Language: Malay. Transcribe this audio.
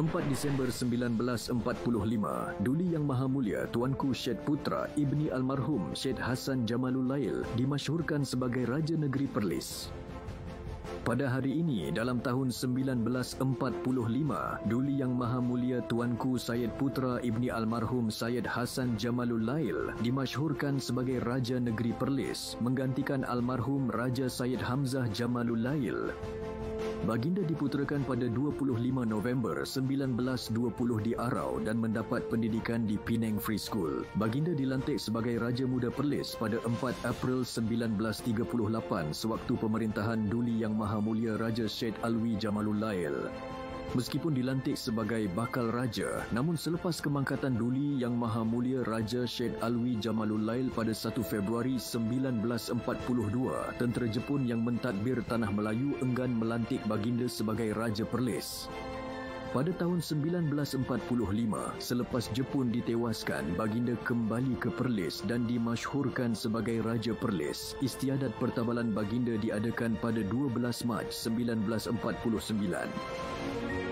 4 Disember 1945, Duli Yang Maha Mulia Tuanku Syed Putra Ibni Almarhum Syed Hassan Jamalul Lail dimasyhurkan sebagai Raja Negeri Perlis. Pada hari ini, dalam tahun 1945, Duli Yang Maha Mulia Tuanku Syed Putra Ibni Almarhum Syed Hassan Jamalul Lail dimasyhurkan sebagai Raja Negeri Perlis, menggantikan almarhum Raja Syed Hamzah Jamalul Lail. Baginda diputerakan pada 25 November 1920 di Arau dan mendapat pendidikan di Penang Free School. Baginda dilantik sebagai Raja Muda Perlis pada 4 April 1938 sewaktu pemerintahan Duli Yang Maha Mulia Raja Syed Alwi Jamalul Lail. Meskipun dilantik sebagai bakal raja, namun selepas kemangkatan Duli Yang Maha Mulia Raja Syed Alwi Jamalul Lail pada 1 Februari 1942, tentera Jepun yang mentadbir Tanah Melayu enggan melantik baginda sebagai Raja Perlis. Pada tahun 1945, selepas Jepun ditewaskan, baginda kembali ke Perlis dan dimasyhurkan sebagai Raja Perlis. Istiadat pertabalan baginda diadakan pada 12 Mac 1949.